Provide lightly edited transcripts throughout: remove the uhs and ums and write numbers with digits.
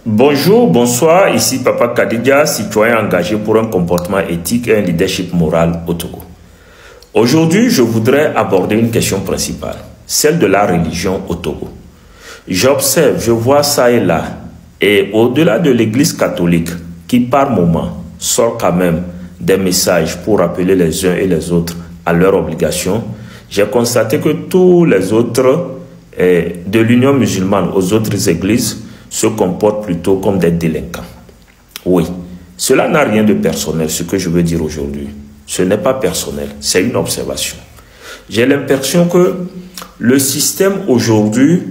Bonjour, bonsoir, ici Papa Kadidja, citoyen engagé pour un comportement éthique et un leadership moral au Togo. Aujourd'hui, je voudrais aborder une question principale, celle de la religion au Togo. J'observe, je vois ça et là, et au-delà de l'Église catholique, qui par moment sort quand même des messages pour rappeler les uns et les autres à leurs obligations, j'ai constaté que tous les autres, de l'Union musulmane aux autres églises, se comportent plutôt comme des délinquants. Oui, cela n'a rien de personnel, ce que je veux dire aujourd'hui. Ce n'est pas personnel, c'est une observation. J'ai l'impression que le système aujourd'hui,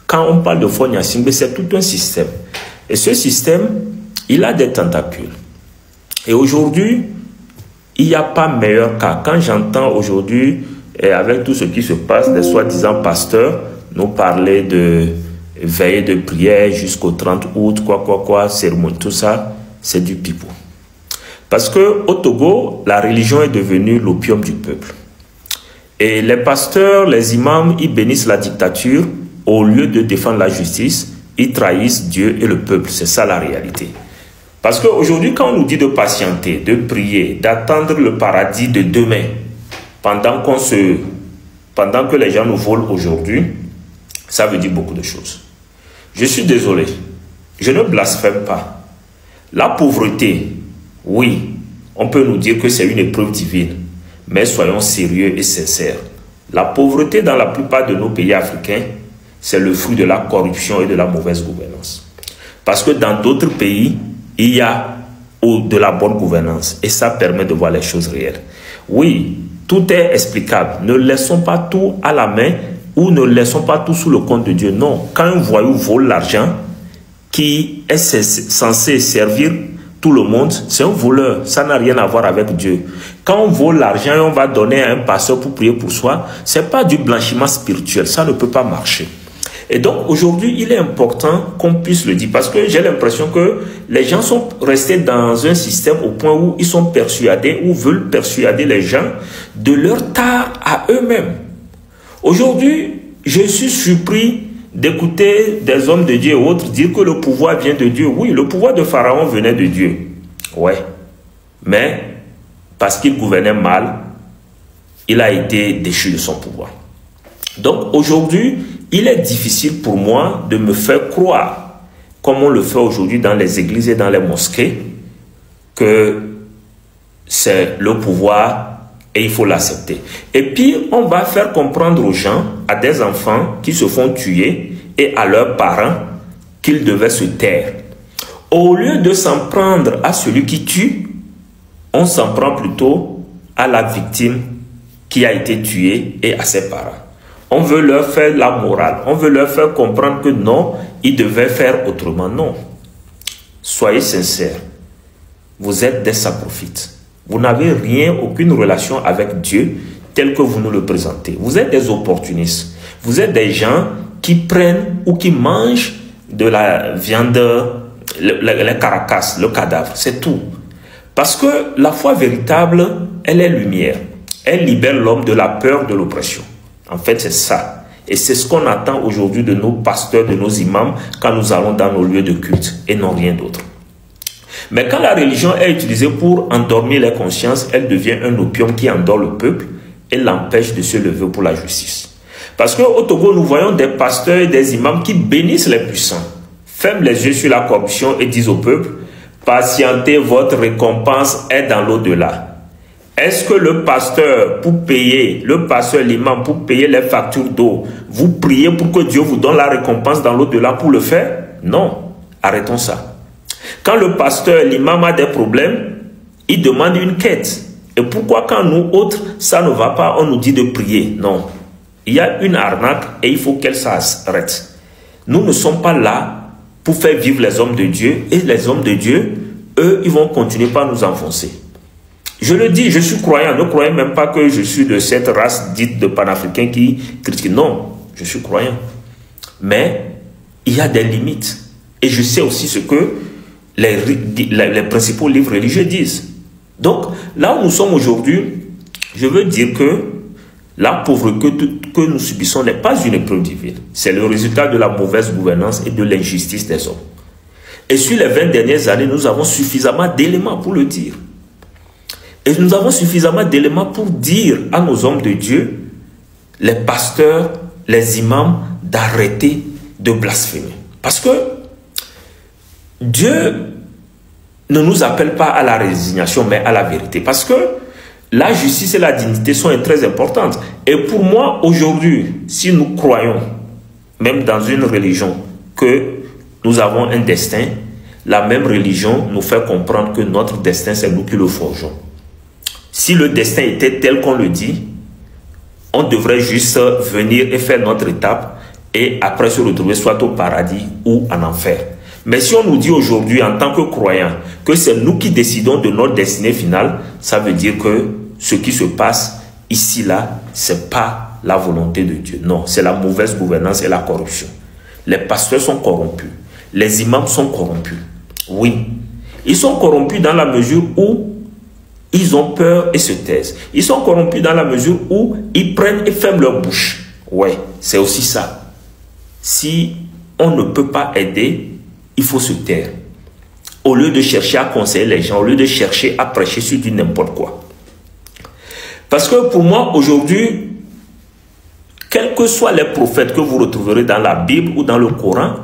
quand on parle de Fonya Singbe, c'est tout un système. Et ce système, il a des tentacules. Et aujourd'hui, il n'y a pas meilleur cas. Quand j'entends aujourd'hui, avec tout ce qui se passe, des soi-disant pasteurs nous parler de veillée de prière jusqu'au 30 août, cérémonie, tout ça, c'est du pipeau. Parce qu'au Togo, la religion est devenue l'opium du peuple. Et les pasteurs, les imams, ils bénissent la dictature, au lieu de défendre la justice, ils trahissent Dieu et le peuple. C'est ça la réalité. Parce qu'aujourd'hui, quand on nous dit de patienter, de prier, d'attendre le paradis de demain, pendant que les gens nous volent aujourd'hui, ça veut dire beaucoup de choses. Je suis désolé, je ne blasphème pas. La pauvreté, oui, on peut nous dire que c'est une épreuve divine, mais soyons sérieux et sincères. La pauvreté dans la plupart de nos pays africains, c'est le fruit de la corruption et de la mauvaise gouvernance. Parce que dans d'autres pays, il y a de la bonne gouvernance et ça permet de voir les choses réelles. Oui, tout est explicable. Ne laissons pas tout à la main ou ne laissons pas tout sous le compte de Dieu. Non, quand un voyou vole l'argent qui est censé servir tout le monde, c'est un voleur. Ça n'a rien à voir avec Dieu. Quand on vole l'argent et on va donner à un pasteur pour prier pour soi, ce n'est pas du blanchiment spirituel. Ça ne peut pas marcher. Et donc aujourd'hui, il est important qu'on puisse le dire parce que j'ai l'impression que les gens sont restés dans un système au point où ils sont persuadés ou veulent persuader les gens de leur tard à eux-mêmes. Aujourd'hui, je suis surpris d'écouter des hommes de Dieu et autres dire que le pouvoir vient de Dieu. Oui, le pouvoir de Pharaon venait de Dieu. Ouais. Mais, parce qu'il gouvernait mal, il a été déchu de son pouvoir. Donc, aujourd'hui, il est difficile pour moi de me faire croire, comme on le fait aujourd'hui dans les églises et dans les mosquées, que c'est le pouvoir et il faut l'accepter. Et puis, on va faire comprendre aux gens, à des enfants qui se font tuer et à leurs parents qu'ils devaient se taire. Au lieu de s'en prendre à celui qui tue, on s'en prend plutôt à la victime qui a été tuée et à ses parents. On veut leur faire la morale. On veut leur faire comprendre que non, ils devaient faire autrement. Non. Soyez sincères. Vous êtes des saprophètes. Vous n'avez rien, aucune relation avec Dieu tel que vous nous le présentez. Vous êtes des opportunistes. Vous êtes des gens qui prennent ou qui mangent de la viande, les carcasses, le cadavre. C'est tout. Parce que la foi véritable, elle est lumière. Elle libère l'homme de la peur de l'oppression. En fait, c'est ça. Et c'est ce qu'on attend aujourd'hui de nos pasteurs, de nos imams, quand nous allons dans nos lieux de culte, et non rien d'autre. Mais quand la religion est utilisée pour endormir les consciences, elle devient un opium qui endort le peuple et l'empêche de se lever pour la justice. Parce qu'au Togo, nous voyons des pasteurs et des imams qui bénissent les puissants, ferment les yeux sur la corruption et disent au peuple, patientez, votre récompense est dans l'au-delà. Est-ce que le pasteur, pour payer, l'imam, pour payer les factures d'eau, vous priez pour que Dieu vous donne la récompense dans l'au-delà pour le faire? Non, arrêtons ça. Quand le pasteur, l'imam a des problèmes, il demande une quête. Et pourquoi quand nous autres, ça ne va pas, on nous dit de prier? Non. Il y a une arnaque et il faut qu'elle s'arrête. Nous ne sommes pas là pour faire vivre les hommes de Dieu. Et les hommes de Dieu, eux, ils vont continuer par nous enfoncer. Je le dis, je suis croyant. Ne croyez même pas que je suis de cette race dite de panafricains qui critiquent. Non, je suis croyant. Mais il y a des limites. Et je sais aussi ce que les principaux livres religieux disent. Donc, là où nous sommes aujourd'hui, je veux dire que la pauvreté que nous subissons n'est pas une épreuve divine. C'est le résultat de la mauvaise gouvernance et de l'injustice des hommes. Et sur les 20 dernières années, nous avons suffisamment d'éléments pour le dire. Et nous avons suffisamment d'éléments pour dire à nos hommes de Dieu, les pasteurs, les imams, d'arrêter de blasphémer. Parce que Dieu ne nous appelle pas à la résignation, mais à la vérité. Parce que la justice et la dignité sont très importantes. Et pour moi, aujourd'hui, si nous croyons, même dans une religion, que nous avons un destin, la même religion nous fait comprendre que notre destin, c'est nous qui le forgeons. Si le destin était tel qu'on le dit, on devrait juste venir et faire notre étape et après se retrouver soit au paradis ou en enfer. Mais si on nous dit aujourd'hui en tant que croyants que c'est nous qui décidons de notre destinée finale, ça veut dire que ce qui se passe ici, là, ce n'est pas la volonté de Dieu. Non, c'est la mauvaise gouvernance et la corruption. Les pasteurs sont corrompus. Les imams sont corrompus. Oui, ils sont corrompus dans la mesure où ils ont peur et se taisent. Ils sont corrompus dans la mesure où ils prennent et ferment leur bouche. Ouais, c'est aussi ça. Si on ne peut pas aider, il faut se taire. Au lieu de chercher à conseiller les gens, au lieu de chercher à prêcher sur du n'importe quoi. Parce que pour moi, aujourd'hui, quels que soient les prophètes que vous retrouverez dans la Bible ou dans le Coran,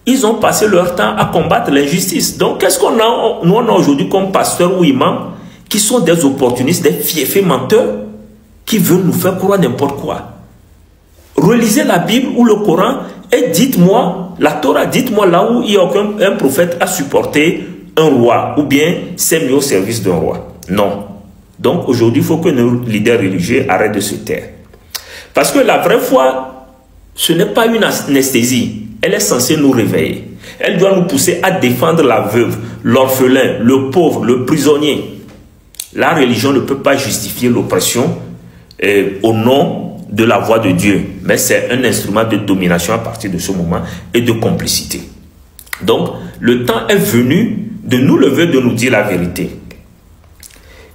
ils ont passé leur temps à combattre l'injustice. Donc, qu'est-ce qu'on a, nous on a aujourd'hui comme pasteurs ou imams qui sont des opportunistes, des fiefs menteurs, qui veulent nous faire croire n'importe quoi. Relisez la Bible ou le Coran et dites-moi, la Torah, dites-moi là où il y a aucun prophète a supporté un roi ou bien s'est mis au service d'un roi. Non. Donc aujourd'hui, il faut que nos leaders religieux arrêtent de se taire. Parce que la vraie foi, ce n'est pas une anesthésie. Elle est censée nous réveiller. Elle doit nous pousser à défendre la veuve, l'orphelin, le pauvre, le prisonnier. La religion ne peut pas justifier l'oppression au nom de la voix de Dieu. Mais c'est un instrument de domination à partir de ce moment et de complicité. Donc, le temps est venu de nous lever, de nous dire la vérité.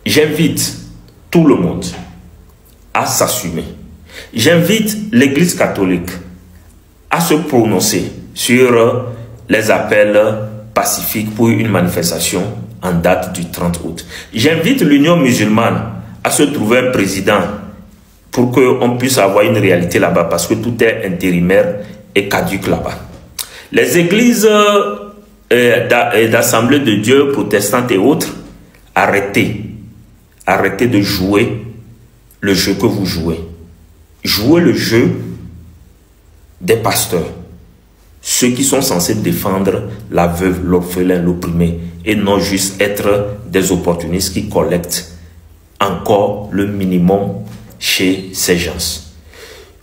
J'invite tout le monde à s'assumer. J'invite l'Église catholique à se prononcer sur les appels pacifiques pour une manifestation en date du 30 août. J'invite l'Union musulmane à se trouver un président pour qu'on puisse avoir une réalité là-bas parce que tout est intérimaire et caduque là-bas. Les églises d'Assemblée de Dieu, protestantes et autres, arrêtez. Arrêtez de jouer le jeu que vous jouez. Jouez le jeu des pasteurs. Ceux qui sont censés défendre la veuve, l'orphelin, l'opprimé et non juste être des opportunistes qui collectent encore le minimum chez ces gens.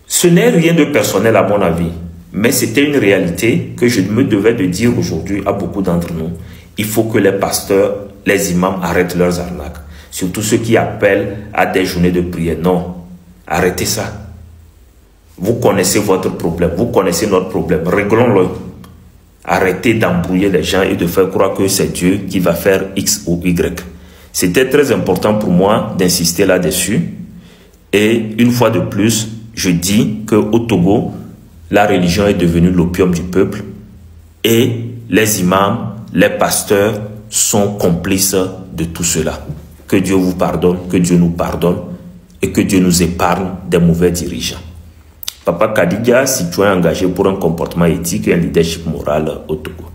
Ce n'est rien de personnel à mon avis, mais c'était une réalité que je me devais de dire aujourd'hui à beaucoup d'entre nous. Il faut que les pasteurs, les imams arrêtent leurs arnaques. Surtout ceux qui appellent à des journées de prière. Non, arrêtez ça. Vous connaissez votre problème, vous connaissez notre problème, réglons-le. Arrêtez d'embrouiller les gens et de faire croire que c'est Dieu qui va faire X ou Y. C'était très important pour moi d'insister là-dessus. Et une fois de plus, je dis qu'au Togo, la religion est devenue l'opium du peuple et les imams, les pasteurs sont complices de tout cela. Que Dieu vous pardonne, que Dieu nous pardonne et que Dieu nous épargne des mauvais dirigeants. Papa Kadidja, citoyen engagé pour un comportement éthique et un leadership moral au Togo.